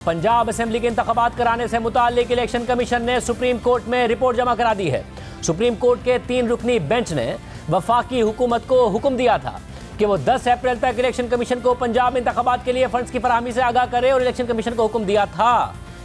Punjab assembly के इंतखाबात कराने से मुताल्लिक इलेक्शन कमीशन ने सुप्रीम कोर्ट में रिपोर्ट जमा करा दी है। सुप्रीम कोर्ट के 3 रुकनी बेंच ने वफाकी हुकूमत को हुक्म दिया था कि वो 10 अप्रैल तक इलेक्शन कमीशन को पंजाब में इंतखाबात के लिए फंड्स की फराहमी से आगाह करे और इलेक्शन कमीशन को हुक्म दिया था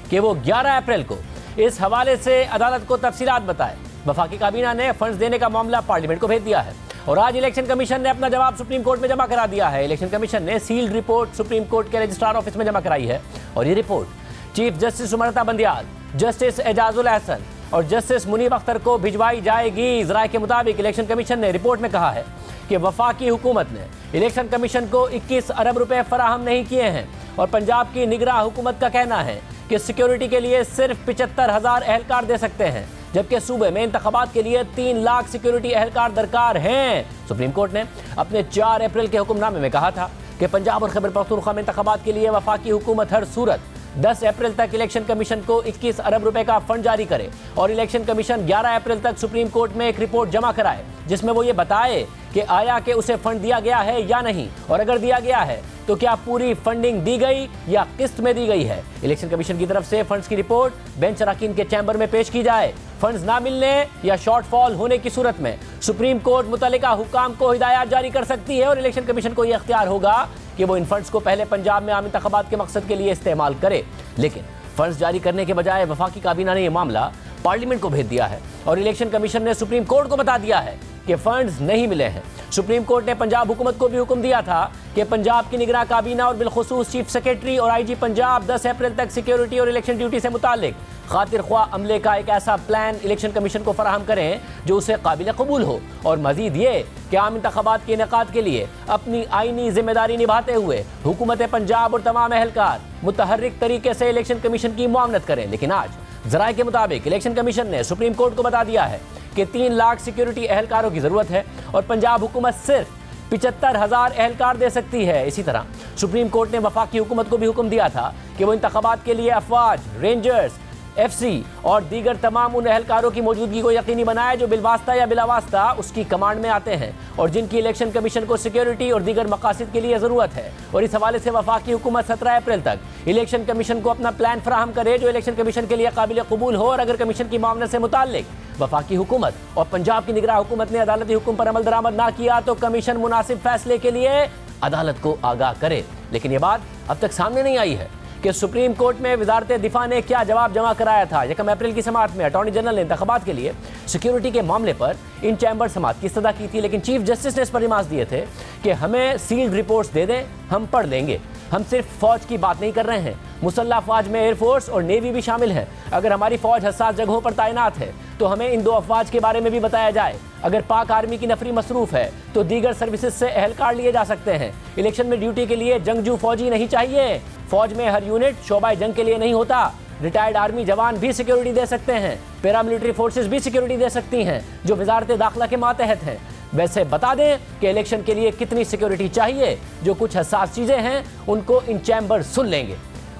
कि वो 11 अप्रैल को इस हवाले से अदालत को तफसीलात बताए। वफाकी काबीना ने फंड्स देने का मामला पार्लियामेंट को भेज दिया है और आज इलेक्शन कमीशन ने अपना जवाब सुप्रीम कोर्ट में जमा करा दिया है। इलेक्शन कमीशन ने सील्ड रिपोर्ट सुप्रीम कोर्ट के रजिस्ट्रार ऑफिस में जमा कराई है और ये रिपोर्ट चीफ जस्टिस सुमरता बंदियाल, जस्टिस एजाजुल अहसन और जस्टिस मुनीब अख्तर को भिजवाई जाएगी। ज़राए के मुताबिक इलेक्शन कमीशन ने रिपोर्ट में कहा है कि वफाकी हुकूमत ने इलेक्शन कमीशन को 21 अरब रुपए फराहम नहीं किए हैं और पंजाब की निगरां हुकूमत का कहना है कि सिक्योरिटी के लिए सिर्फ 75,000 एहलकार दे सकते हैं, जबकि सूबे में इंतखाबात के लिए 3 लाख सिक्योरिटी एहलकार दरकार हैं। सुप्रीम कोर्ट ने अपने 4 अप्रैल के हुक्मनामे में कहा था कि पंजाब और खैबर पख्तूनख्वा में इंतखाबात के लिए वफाकी हुकूमत हर सूरत 10 अप्रैल तक इलेक्शन कमीशन को 21 अरब रुपए का फंड जारी करे और इलेक्शन कमीशन 11 अप्रैल तक सुप्रीम कोर्ट में एक रिपोर्ट जमा कराए जिसमें वो ये बताए कि आया कि उसे फंड दिया गया है या नहीं, और अगर दिया गया है तो क्या पूरी फंडिंग दी गई या किस्त में दी गई है। इलेक्शन कमीशन की तरफ से फंड्स की रिपोर्ट बेंच अराकीन के चैम्बर में पेश की जाए। फंड्स ना मिलने या शॉर्टफॉल होने की सूरत में सुप्रीम कोर्ट मुतल्लिका हुकाम को हिदायत जारी कर सकती है और इलेक्शन कमीशन को यह इख्तियार होगा कि वो इन फंड्स को पहले पंजाब में आम इंतखाबात के मकसद के लिए इस्तेमाल करे। लेकिन फंड्स जारी करने के बजाय वफाकी काबीना ने यह मामला पार्लियामेंट को भेज दिया है और इलेक्शन कमीशन ने सुप्रीम कोर्ट को बता दिया है कि फंड्स नहीं मिले हैं। सुप्रीम कोर्ट ने पंजाब हुकूमत को भी हुक्म दिया था कि पंजाब की निगरां काबीना और बिलखुसूस चीफ सेक्रेटरी और आईजी पंजाब 10 अप्रैल तक सिक्योरिटी और इलेक्शन ड्यूटी से मुतालिक खातिर ख्वाह अमले का एक ऐसा प्लान इलेक्शन कमीशन को फराहम करें जो उसे काबिल कबूल हो, और मजीद ये कि आम इंतखाबात के इनेकाद के लिए अपनी आईनी जिम्मेदारी निभाते हुए हुकूमत पंजाब और तमाम एहलकार मुतहर्रिक तरीके से इलेक्शन कमीशन की मुआवनत करें। लेकिन आज ज़राए के मुताबिक इलेक्शन कमीशन ने सुप्रीम कोर्ट को बता दिया है कि 3 लाख सिक्योरिटी एहलकारों की ज़रूरत है और पंजाब हुकूमत सिर्फ 75,000 एहलकार दे सकती है। इसी तरह सुप्रीम कोर्ट ने वफाकी हुकूमत को भी हुक्म दिया था कि वो इंतखाबात के लिए अफवाज, रेंजर्स, FC और दीगर तमाम उन एहलकारों की मौजूदगी को यकीनी बनाए जो बिलवास्ता या बिलावास्ता उसकी कमांड में आते हैं और जिनकी इलेक्शन कमीशन को सिक्योरिटी और दीगर मकासद के लिए ज़रूरत है। और इस हवाले से वफाकी हुकूमत 17 अप्रैल तक इलेक्शन कमीशन को अपना प्लान फराहम करे जो इलेक्शन कमीशन के लिए काबिल कबूल हो, और अगर कमीशन की मामले से मुताल्लिक वफाकी हुकूमत और पंजाब की निगरां हुकूमत ने अदालती हुक्म पर अमल दरामद ना किया तो कमीशन मुनासिब फैसले के लिए अदालत को आगाह करे। लेकिन ये बात अब तक सामने नहीं आई है कि सुप्रीम कोर्ट में वजारत दिफा ने क्या जवाब जमा कराया था। 1 अप्रैल की समाअत में अटॉर्नी जनरल ने इंतखाबात के लिए सिक्योरिटी के मामले पर इन चैम्बर समाअत की इस्तदा की थी, लेकिन चीफ जस्टिस ने इस पर रिमार्क्स दिए थे कि हमें सील्ड रिपोर्ट्स दे दें, हम पढ़ लेंगे। हम सिर्फ फौज की बात नहीं कर रहे हैं, मुसल्लह फौज में एयरफोर्स और नेवी भी शामिल है। अगर हमारी फौज हसास जगहों पर तैनात है तो हमें इन 2 अफवाज के बारे में भी बताया जाए। अगर पाक आर्मी की नफरी मसरूफ है तो दीगर सर्विसेज से एहलकार लिए जा सकते हैं। इलेक्शन में ड्यूटी के लिए जंगजू फौजी नहीं चाहिए। फौज में हर यूनिट शोबाए जंग के लिए नहीं होता। रिटायर्ड आर्मी जवान भी सिक्योरिटी दे सकते हैं, पैरामिलिट्री फोर्सेस भी सिक्योरिटी दे सकती हैं जो वजारत दाखिला के मातहत हैं। वैसे बता दें कि इलेक्शन के लिए कितनी सिक्योरिटी चाहिए। जो कुछ हसास चीज़ें हैं उनको इन चैम्बर सुन लेंगे।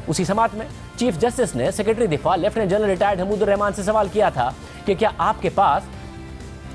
उसी समाअत में चीफ जस्टिस ने सेक्रेटरी दिफा lieutenant general retired Hamidur Rahman से सवाल किया था कि क्या आपके पास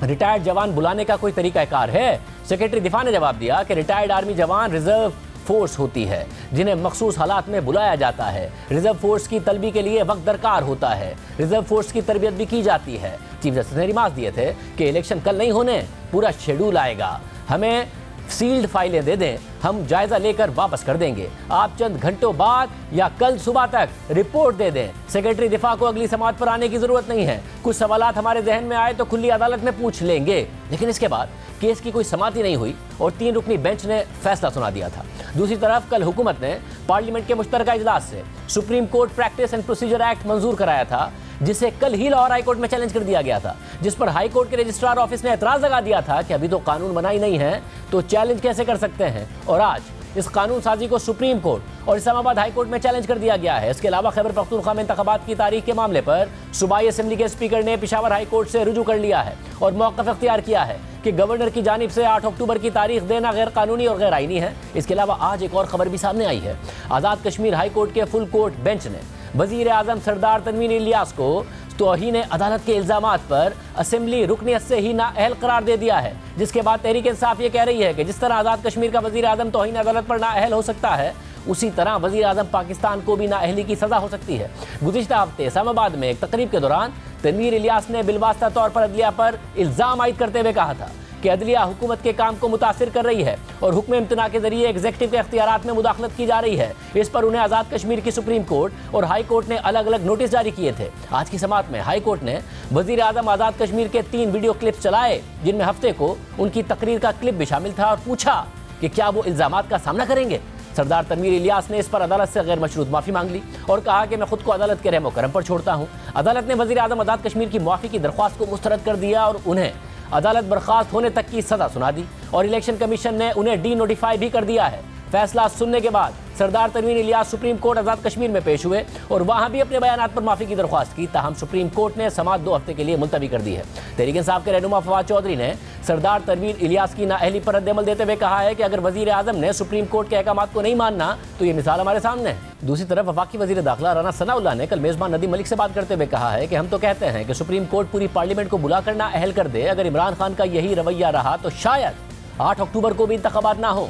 रिटायर्ड जवान बुलाने का कोई तरीकाकार है। सेक्रेटरी दिफा ने जवाब दिया कि रिटायर्ड आर्मी जवान रिजर्व फोर्स होती है जिन्हें मखसूस हालात में बुलाया जाता है। रिजर्व फोर्स की तलबी के लिए वक्त दरकार होता है। रिजर्व फोर्स की तरबियत भी की जाती है। चीफ जस्टिस ने रिमार्क्स दिए थे कि इलेक्शन कल नहीं होने, पूरा शेड्यूल आएगा। हमें सील्ड फाइलें दे दें, हम जायजा लेकर वापस कर देंगे। आप चंद घंटों बाद या कल सुबह तक रिपोर्ट दे दें। सेक्रेटरी दिफा को अगली समाअत पर आने की जरूरत नहीं है। कुछ सवालात हमारे जहन में आए तो खुली अदालत में पूछ लेंगे। लेकिन इसके बाद केस की कोई समाअत ही नहीं हुई और 3 रुकनी बेंच ने फैसला सुना दिया था। दूसरी तरफ कल हुकूमत ने पार्लियामेंट के मुश्तरका इजलास से supreme court practice and procedure act मंजूर कराया था, जिसे कल ही लाहौर हाई कोर्ट में चैलेंज कर दिया गया था, जिस पर हाई कोर्ट के रजिस्ट्रार ऑफिस ने एतराज लगा दिया था कि अभी तो कानून बना ही नहीं है तो चैलेंज कैसे कर सकते हैं। और आज इस कानून साजी को सुप्रीम कोर्ट और इस्लामाबाद हाई कोर्ट में चैलेंज कर दिया गया है। इसके अलावा खैबर पख्तूनख्वा में इंतखाबात की तारीख के मामले पर सूबाई असेंबली के स्पीकर ने पेशावर हाई कोर्ट से रुजू कर लिया है और मौक़िफ़ इख्तियार किया है कि गवर्नर की जानिब से 8 अक्टूबर की तारीख देना गैर कानूनी और गैर आईनी है। इसके अलावा आज एक और खबर भी सामने आई है। आज़ाद कश्मीर हाई कोर्ट के फुल कोर्ट बेंच ने वज़ीर आज़म सरदार तनवीर इलियास को तौहीन अदालत के इल्ज़ामात पर असेंबली रुकनियत से ही नाअहल करार दे दिया है, जिसके बाद तहरीक इंसाफ ये कह रही है कि जिस तरह आज़ाद कश्मीर का वज़ीर आज़म तौहीन अदालत पर नाअहल हो सकता है, उसी तरह वज़ीर आज़म पाकिस्तान को भी नाअहली की सज़ा हो सकती है। गुज़िश्ता हफ्ते इस्लामाबाद में एक तकरीब के दौरान तनवीर इलियास ने बिलवास्ता तौर पर अदलिया पर इल्ज़ाम आयद करते हुए कहा था कि अदलिया हुकूमत के काम को मुतासिर कर रही है और हुक्म इम्तना के जरिए एग्जीक्यूटिव के इख्तियारात में मुदाखलत की जा रही है। इस पर उन्हें आज़ाद कश्मीर की सुप्रीम कोर्ट और हाई कोर्ट ने अलग अलग नोटिस जारी किए थे। आज की समाअत में हाई कोर्ट ने वज़ीर आज़म आज़ाद कश्मीर के 3 वीडियो क्लिप्स चलाए, जिनमें हफ्ते को उनकी तकरीर का क्लिप भी शामिल था, और पूछा कि क्या वो इल्ज़ामात का सामना करेंगे। सरदार तनवीर इलियास ने इस पर अदालत से गैर मशरूत माफ़ी मांग ली और कहा कि मैं खुद को अदालत के रहम करम पर छोड़ता हूँ। अदालत ने वज़ीर आज़म आज़ाद कश्मीर की माफ़ी की दरख्वास्त को मुस्तरद कर दिया और उन्हें अदालत बर्खास्त होने तक की सज़ा सुना दी, और इलेक्शन कमीशन ने उन्हें डी नोटिफाई भी कर दिया है। फैसला सुनने के बाद सरदार तनवीर इलियास सुप्रीम कोर्ट आज़ाद कश्मीर में पेश हुए और वहां भी अपने बयानात पर माफ़ी की दरख्वास्त की। ताहम सुप्रीम कोर्ट ने समाअत 2 हफ्ते के लिए मुलतवी कर दी है। तहरीक इंसाफ के रहनुमा फवाद चौधरी ने सरदार तनवीर इलियास की नाअहली पर रद्द-ए-अमल देते हुए कहा है कि अगर वज़ीर आज़म ने सुप्रीम कोर्ट के अहकामात को नहीं मानना तो ये मिसाल हमारे सामने है। दूसरी तरफ वफाकी वज़ीर दाखिला राना सनाउल्लाह ने कल मेज़बान नदीम मलिक से बात करते हुए कहा है कि हम तो कहते हैं कि सुप्रीम कोर्ट पूरी पार्लियामेंट को बुला कर नाअहल कर दे। अगर इमरान खान का यही रवैया रहा तो शायद 8 अक्टूबर को भी इंतखाबात ना हो।